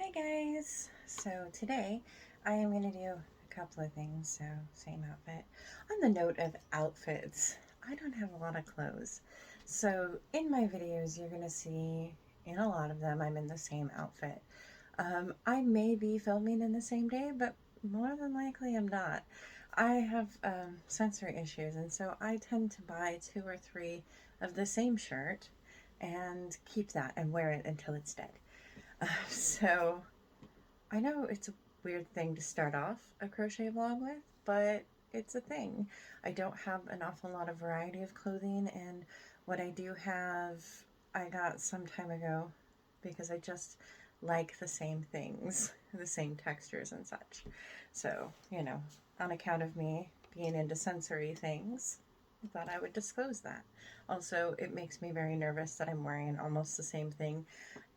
Hi guys! So today I am going to do a couple of things, so same outfit. On the note of outfits, I don't have a lot of clothes. So in my videos you're going to see in a lot of them I'm in the same outfit. I may be filming in the same day, but more than likely I'm not. I have sensory issues, and so I tend to buy 2 or 3 of the same shirt and keep that and wear it until it's dead. So I know it's a weird thing to start off a crochet vlog with, but it's a thing. I don't have an awful lot of variety of clothing, and what I do have, I got some time ago because I just like the same things, the same textures and such. So, on account of me being into sensory things, I thought I would disclose that. Also, it makes me very nervous that I'm wearing almost the same thing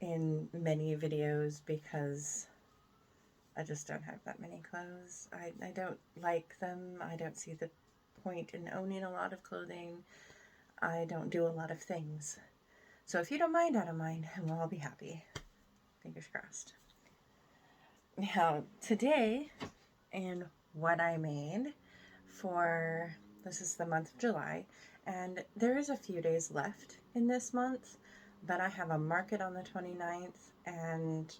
in many videos because I just don't have that many clothes. I don't like them. I don't see the point in owning a lot of clothing. I don't do a lot of things. So if you don't mind, I don't mind, and we'll all be happy. Fingers crossed. Now, today, and what I made for, this is the month of July, and there is a few days left in this month, but I have a market on the 29th, and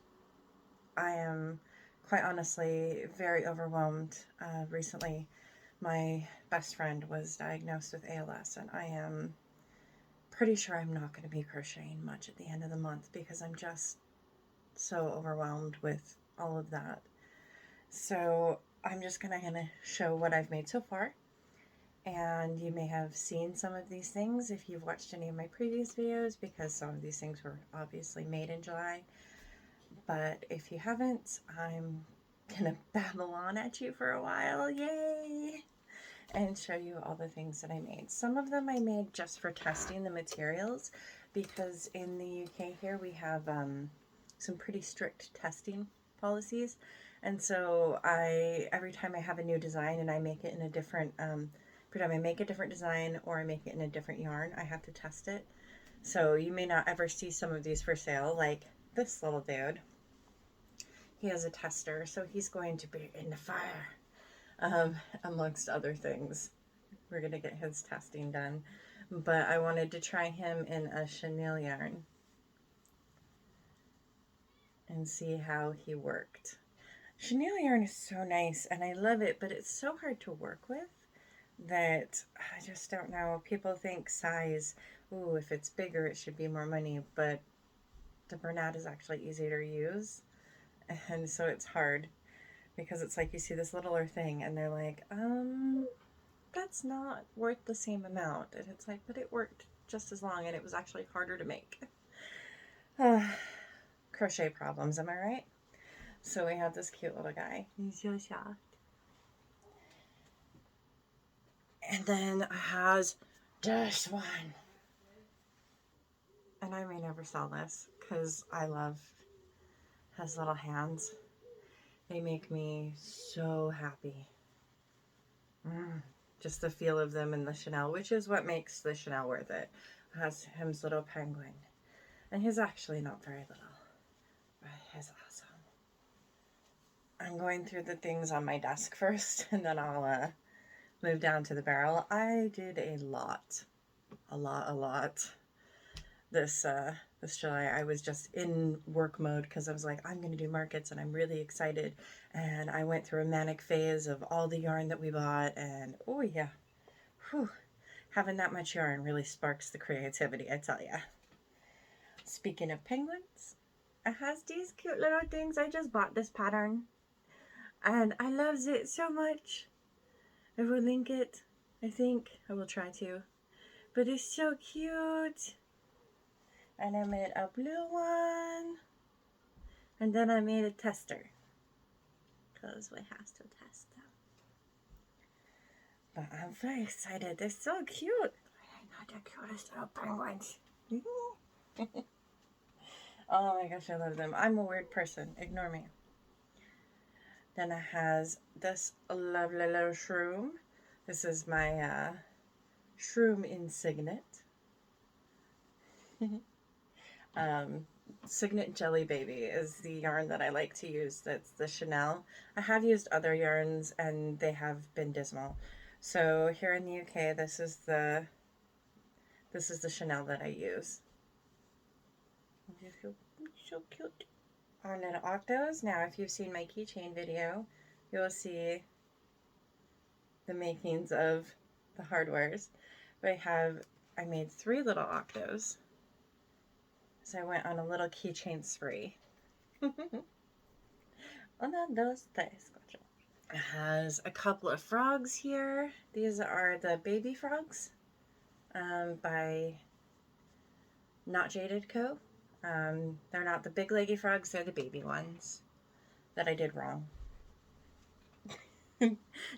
I am quite honestly very overwhelmed. Recently, my best friend was diagnosed with ALS, and I am pretty sure I'm not going to be crocheting much at the end of the month because I'm just so overwhelmed with all of that. So I'm just going to show what I've made so far. And you may have seen some of these things if you've watched any of my previous videos, because some of these things were obviously made in July. But if you haven't, I'm gonna babble on at you for a while, yay! And show you all the things that I made. Some of them I made just for testing the materials, because in the UK here we have some pretty strict testing policies. And so every time I have a new design and I make it in a different, every time I make a different design or I make it in a different yarn, I have to test it. So you may not ever see some of these for sale, like this little dude. He has a tester, so he's going to be in the fire, amongst other things. We're going to get his testing done. But I wanted to try him in a chenille yarn and see how he worked. Chenille yarn is so nice, and I love it, but it's so hard to work with that I just don't know. People think size, ooh, if it's bigger, it should be more money, but the Bernat is actually easier to use. And so it's hard because it's like you see this littler thing and they're like, that's not worth the same amount. And it's like, but it worked just as long and it was actually harder to make. Crochet problems, am I right? So we have this cute little guy. He's so soft. And then I has this one. And I may never sell this because I love his little hands. They make me so happy. Just the feel of them in the chenille, which is what makes the chenille worth it. It has him's little penguin. And he's actually not very little, but he's awesome. I'm going through the things on my desk first, and then I'll move down to the barrel. I did a lot. This July. I was just in work mode because I was like, I'm going to do markets and I'm really excited. And I went through a manic phase of all the yarn that we bought, and oh yeah, whew, having that much yarn really sparks the creativity, I tell ya. Speaking of penguins, it has these cute little things. I just bought this pattern and I loves it so much. I will link it. I think I will try to, but it's so cute. And I made a blue one. And then I made a tester, because we have to test them. But I'm very excited. They're so cute. They're the cutest little penguins. Oh my gosh, I love them. I'm a weird person. Ignore me. Then it has this lovely little shroom. This is my shroom insignet. Signet Jelly Baby is the yarn that I like to use. That's the Chanel. I have used other yarns and they have been dismal. So here in the UK, this is the Chanel that I use. So cute. On an octos. Now, if you've seen my keychain video, you'll see the makings of the hardwares. But I made 3 little octos. So I went on a little keychain spree. Una, dos, tres, cuatro. It has a couple of frogs here. These are the baby frogs by Not Jaded Co. They're not the big leggy frogs, they're the baby ones that I did wrong.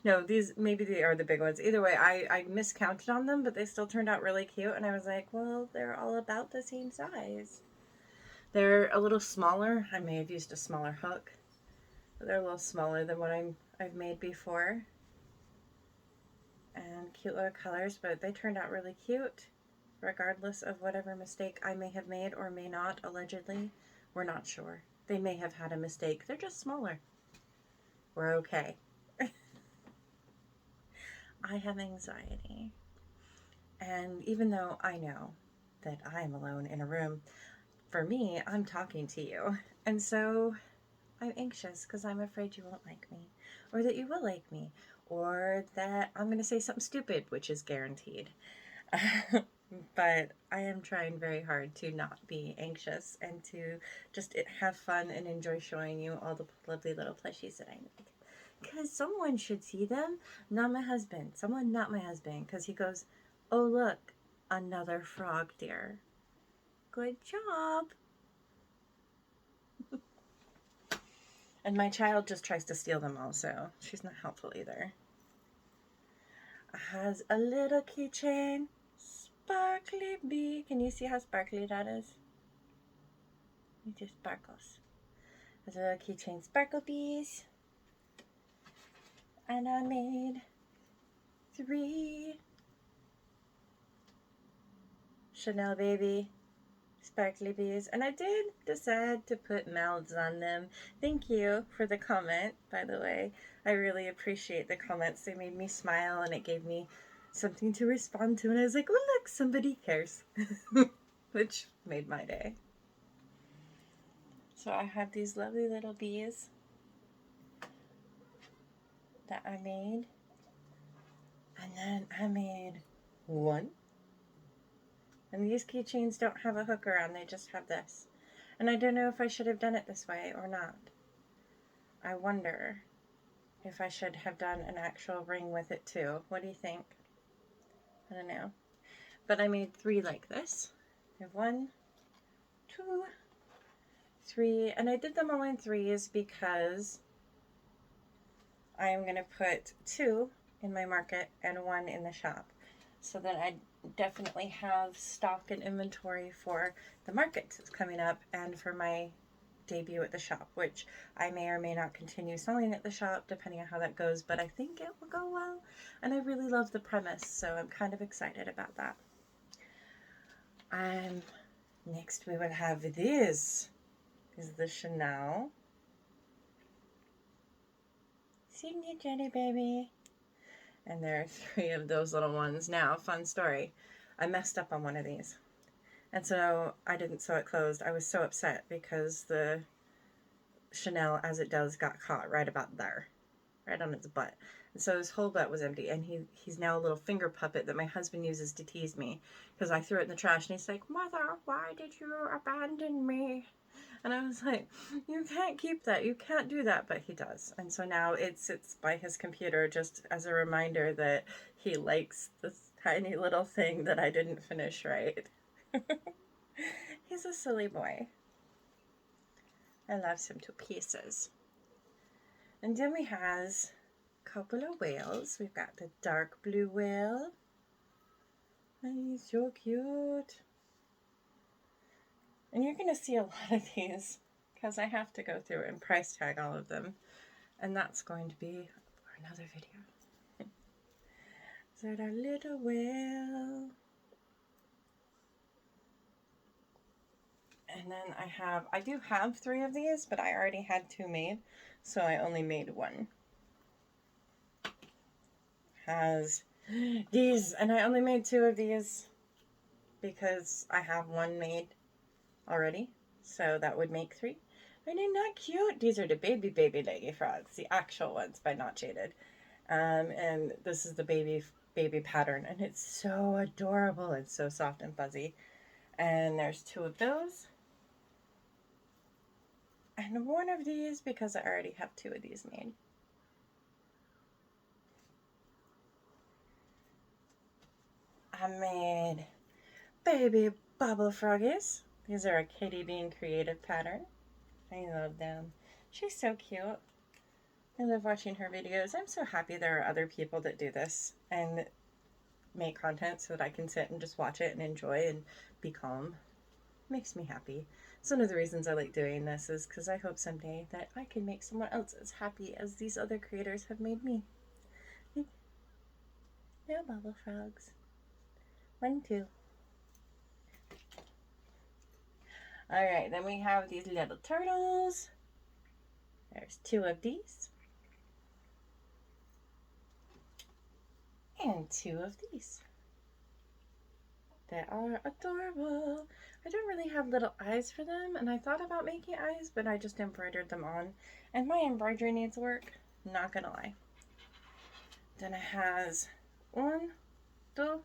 No, maybe they are the big ones. Either way, I miscounted on them, but they still turned out really cute, and I was like, well, they're all about the same size. They're a little smaller. I may have used a smaller hook, but they're a little smaller than what I've made before. And cute little colors, but they turned out really cute, regardless of whatever mistake I may have made or may not, allegedly. We're not sure. They may have had a mistake. They're just smaller. We're okay. I have anxiety. And even though I know that I am alone in a room, for me, I'm talking to you. And so I'm anxious because I'm afraid you won't like me, or that you will like me, or that I'm going to say something stupid, which is guaranteed. But I am trying very hard to not be anxious and to just have fun and enjoy showing you all the lovely little plushies that I make. Because someone should see them, not my husband. Someone not my husband, because he goes, oh look, another frog dear. Good job. And my child just tries to steal them all, so she's not helpful either. It has a little keychain. Sparkly bee. Can you see how sparkly that is? It just sparkles. There's a little keychain sparkle bees. And I made 3 Chanel baby sparkly bees. And I did decide to put mouths on them. Thank you for the comment, by the way. I really appreciate the comments. They made me smile and it gave me something to respond to. And I was like, oh look, somebody cares. Which made my day. So I have these lovely little bees that I made. And then I made 1. And these keychains don't have a hook around, they just have this. And I don't know if I should have done it this way or not. I wonder if I should have done an actual ring with it too. What do you think? I don't know. But I made 3 like this. I have 1, 2, 3. And I did them all in 3s because I am going to put 2 in my market and 1 in the shop. So that I definitely have stock and inventory for the market that's coming up and for my debut at the shop, which I may or may not continue selling at the shop depending on how that goes, but I think it will go well. And I really love the premise, so I'm kind of excited about that. Next we will have this. Is the Chanel Signet Jelly Baby. And there are 3 of those little ones. Now, fun story. I messed up on one of these. And so I didn't sew it closed. I was so upset because the Chanel, as it does, got caught right about there. Right on its butt. And so his whole butt was empty. And he's now a little finger puppet that my husband uses to tease me. Because I threw it in the trash and he's like, Mother, why did you abandon me? And I was like, you can't keep that. You can't do that. But he does. And so now it sits by his computer just as a reminder that he likes this tiny little thing that I didn't finish right. He's a silly boy. I love him to pieces. And then we have a couple of whales. We've got the dark blue whale. And he's so cute. And you're going to see a lot of these because I have to go through and price tag all of them. And that's going to be for another video. So our little whale. And then I do have 3 of these, but I already had 2 made, so I only made 1. Has these, and I only made 2 of these because I have 1 made already, so that would make 3. Are they not cute? These are the baby leggy frogs, the actual ones, but not shaded. And this is the baby pattern, and it's so adorable. It's so soft and fuzzy. And there's 2 of those. And 1 of these because I already have 2 of these made. I made baby bubble froggies. These are a Kitty Bean creative pattern. I love them. She's so cute. I love watching her videos. I'm so happy there are other people that do this and make content so that I can sit and just watch it and enjoy and be calm. It makes me happy. It's one of the reasons I like doing this, is because I hope someday that I can make someone else as happy as these other creators have made me. They're bubble frogs. 1, 2. Alright, then we have these little turtles. There's 2 of these. And 2 of these. They are adorable. I don't really have little eyes for them, and I thought about making eyes, but I just embroidered them on. And my embroidery needs work, not gonna lie. Then it has 1, 2,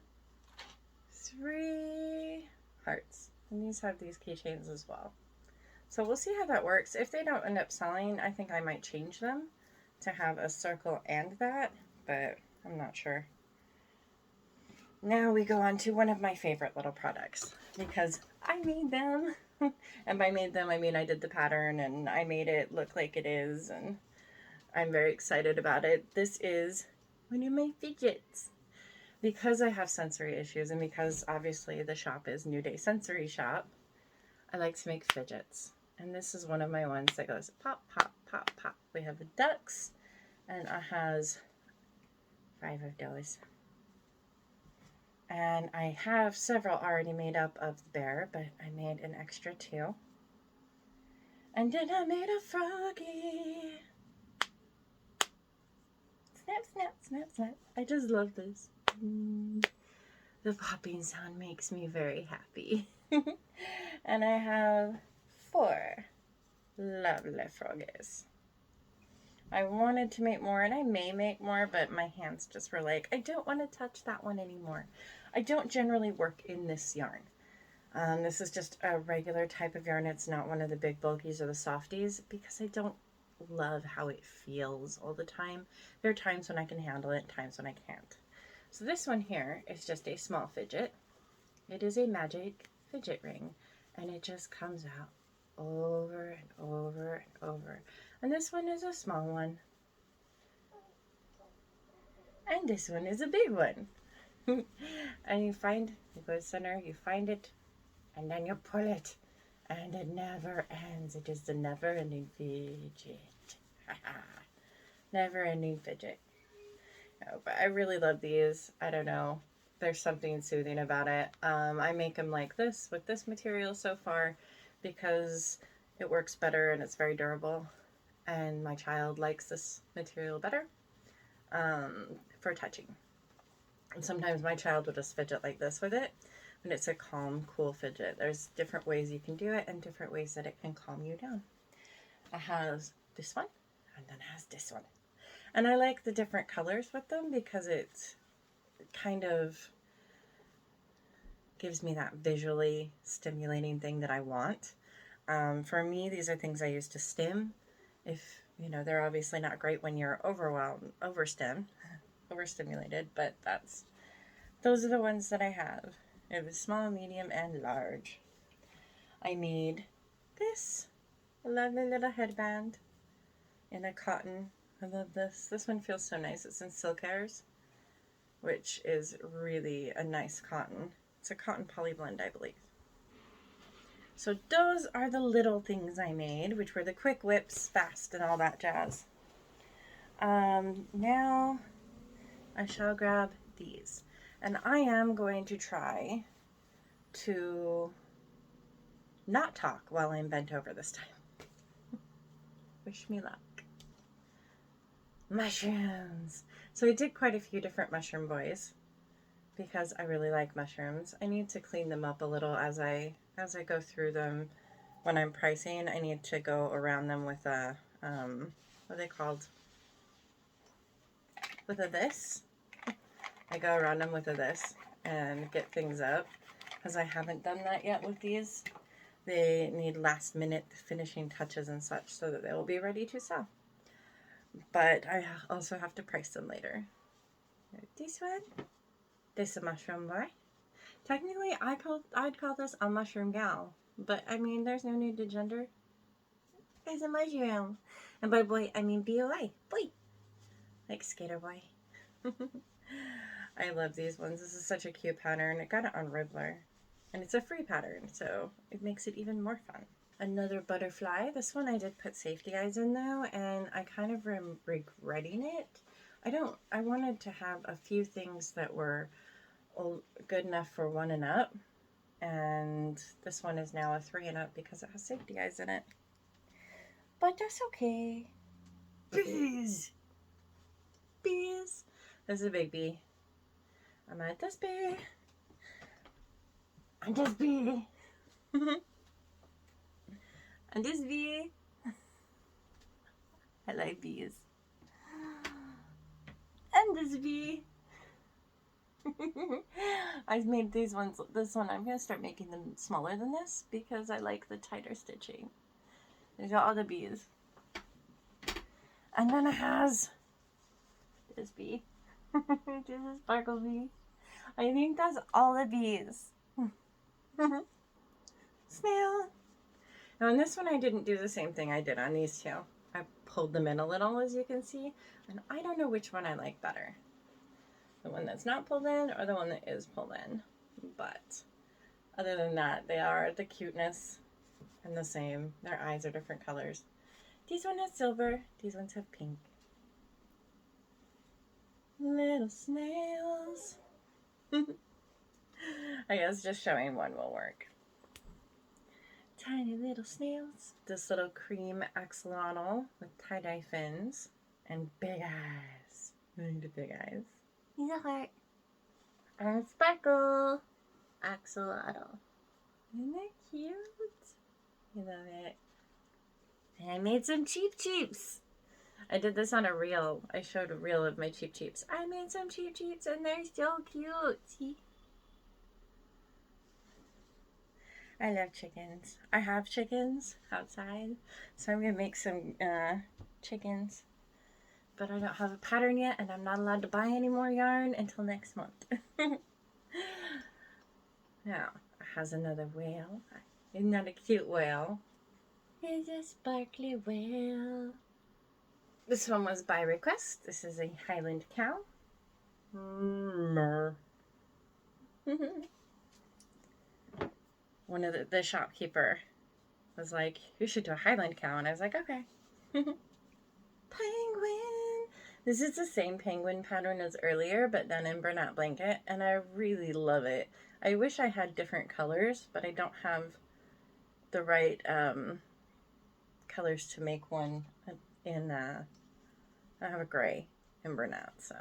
3 hearts. And these have these keychains as well. So we'll see how that works. If they don't end up selling, I think I might change them to have a circle and that, but I'm not sure. Now we go on to one of my favorite little products, because I made them. And by made them, I mean I did the pattern and I made it look like it is, and I'm very excited about it. This is one of my fidgets. Because I have sensory issues, and because obviously the shop is New Day Sensory Shop, I like to make fidgets. And this is one of my ones that goes pop, pop, pop, pop. We have the ducks, and it has 5 of those. And I have several already made up of the bear, but I made an extra 2. And then I made a froggy. Snap, snap, snap, snap. I just love this. The popping sound makes me very happy. And I have 4 lovely froggies. I wanted to make more, and I may make more, but my hands just were like, I don't want to touch that one anymore. I don't generally work in this yarn. This is just a regular type of yarn. It's not one of the big bulkies or the softies, because I don't love how it feels all the time. There are times when I can handle it, times when I can't. So this one here is just a small fidget. It is a magic fidget ring, and it just comes out over and over and over. And this one is a small one. And this one is a big one. And you go to center, you find it, and then you pull it, and it never ends. It is the never-ending fidget. Never-ending fidget. No, but I really love these. I don't know. There's something soothing about it. I make them like this with this material so far because it works better and it's very durable. And my child likes this material better for touching. And sometimes my child will just fidget like this with it, but it's a calm, cool fidget. There's different ways you can do it and different ways that it can calm you down. It has this one, and then it has this one. And I like the different colors with them because it kind of gives me that visually stimulating thing that I want. For me, these are things I use to stim. If, you know, they're obviously not great when you're overstimulated, but those are the ones that I have. It was small, medium, and large. I made this lovely little headband in a cotton. I love this. This one feels so nice. It's in Silk Airs, which is really a nice cotton. It's a cotton poly blend, I believe. So those are the little things I made, which were the quick whips, fast, and all that jazz. Now I shall grab these. And I am going to try to not talk while I'm bent over this time. Wish me luck. Mushrooms. So I did quite a few different mushroom boys because I really like mushrooms. I need to clean them up a little as I go through them. When I'm pricing, I need to go around them with a what are they called? With a this. I go around them with a this and get things up because I haven't done that yet with these. They need last minute finishing touches and such so that they will be ready to sell. But I also have to price them later. This one, this is a mushroom boy. Technically, I'd call this a mushroom gal, but I mean, there's no need to gender. It's a mushroom, and by boy, I mean boy, boy, like skater boy. I love these ones. This is such a cute pattern. I got it on Riddler, and it's a free pattern, so it makes it even more fun. Another butterfly. This one I did put safety eyes in though, and I kind of am regretting it. I wanted to have a few things that were good enough for 1 and up, and this one is now a 3 and up because it has safety eyes in it. But that's okay. Bees! Bees! This is a big bee. I'm at this bee. And this bee. And this bee. I like bees. And this bee. I've made these ones, this one, I'm going to start making them smaller than this because I like the tighter stitching. There's all the bees. And then it has this bee. This is sparkle bee. I think that's all the bees. Snail. Now on this one I didn't do the same thing I did on these two. I pulled them in a little, as you can see, and I don't know which one I like better. The one that's not pulled in or the one that is pulled in. But other than that, they are the cuteness and the same. Their eyes are different colors. These ones have silver, these ones have pink. Little snails. I guess just showing one will work. Tiny little snails. This little cream axolotl with tie-dye fins and big eyes. Look at the big eyes. He's a heart. And sparkle axolotl. Isn't that cute? I love it. And I made some cheap cheeps. I did this on a reel. I showed a reel of my cheap cheeps. I made some cheap cheeps and they're so cute. See? I love chickens. I have chickens outside, so I'm going to make some chickens. But I don't have a pattern yet, and I'm not allowed to buy any more yarn until next month. Now, it has another whale. Isn't that a cute whale? It's a sparkly whale. This one was by request. This is a Highland cow. One of the shopkeeper was like, you should do a Highland cow. And I was like, okay. Penguin. This is the same penguin pattern as earlier, but done in burnout blanket. And I really love it. I wish I had different colors, but I don't have the right colors to make one in, I have a gray in burnout. So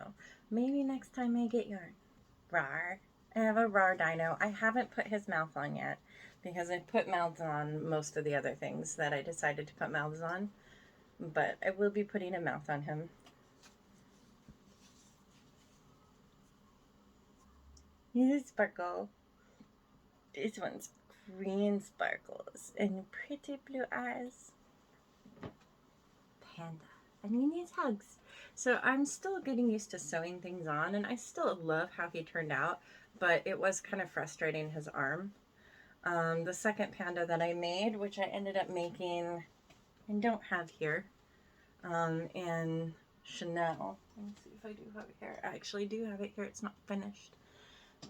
maybe next time I get yarn. Rawr. I have a Rawr dino. I haven't put his mouth on yet because I put mouths on most of the other things that I decided to put mouths on. But I will be putting a mouth on him. He's a sparkle. This one's green sparkles and pretty blue eyes. Panda. And he needs hugs. So I'm still getting used to sewing things on, and I still love how he turned out, but it was kind of frustrating, his arm. The second panda that I made, which I ended up making and don't have here, in Chanel. Let me see if I do have it here. I actually do have it here. It's not finished.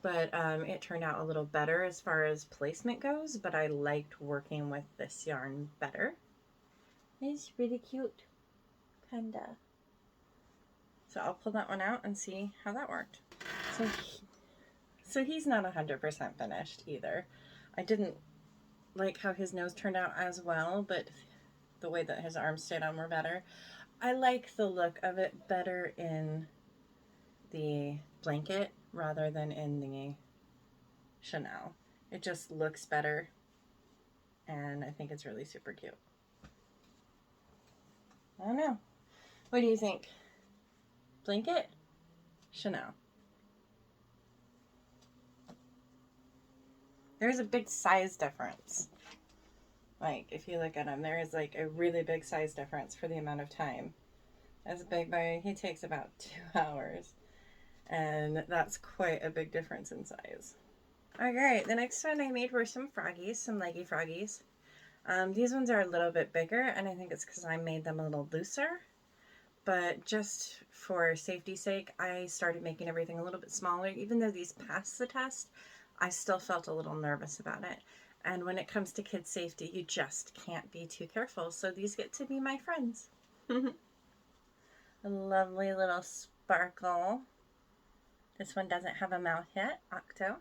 But it turned out a little better as far as placement goes, but I liked working with this yarn better. It's really cute. Panda. So I'll pull that one out and see how that worked. So he's not 100% finished either. I didn't like how his nose turned out as well, but the way that his arms stayed on were better. I like the look of it better in the blanket rather than in the Chanel. It just looks better, and I think it's really super cute. I don't know. What do you think? Blanket? Chanel? There's a big size difference. Like, if you look at him, there is like a really big size difference for the amount of time. As a big boy, he takes about 2 hours. And that's quite a big difference in size. Alright, the next one I made were some froggies, some leggy froggies. These ones are a little bit bigger, and I think it's because I made them a little looser. But just for safety's sake, I started making everything a little bit smaller. Even though these passed the test, I still felt a little nervous about it. And when it comes to kids' safety, you just can't be too careful. So these get to be my friends. A lovely little sparkle. This one doesn't have a mouth yet, Octo.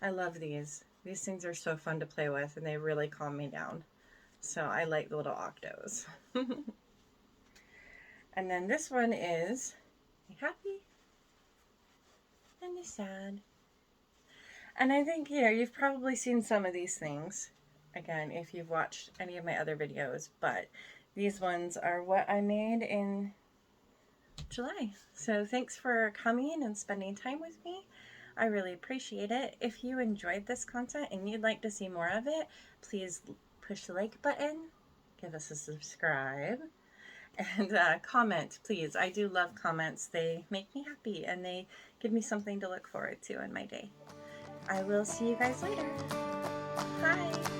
I love these. These things are so fun to play with, and they really calm me down. So I like the little Octos. And then this one is a happy and a sad. And I think, you know, you've probably seen some of these things, again, if you've watched any of my other videos, but these ones are what I made in July. So thanks for coming and spending time with me. I really appreciate it. If you enjoyed this content and you'd like to see more of it, please push the like button, give us a subscribe, and comment, please. I do love comments. They make me happy, and they give me something to look forward to in my day. I will see you guys later. Bye.